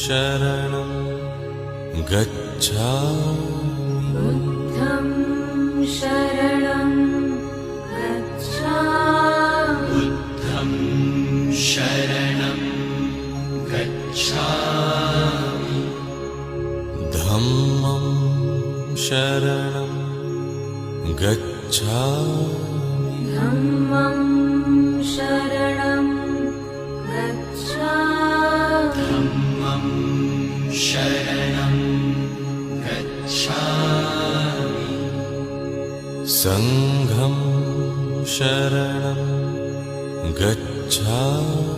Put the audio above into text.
शरणं गच्छामि बुद्धं शरणं गच्छामि बुद्धं शरणं गच्छामि धम्मं शरणं गच्छामि धम्मं शरणं गच्छामि धम्मं शरणं गच्छामि संघं शरणं गच्छामि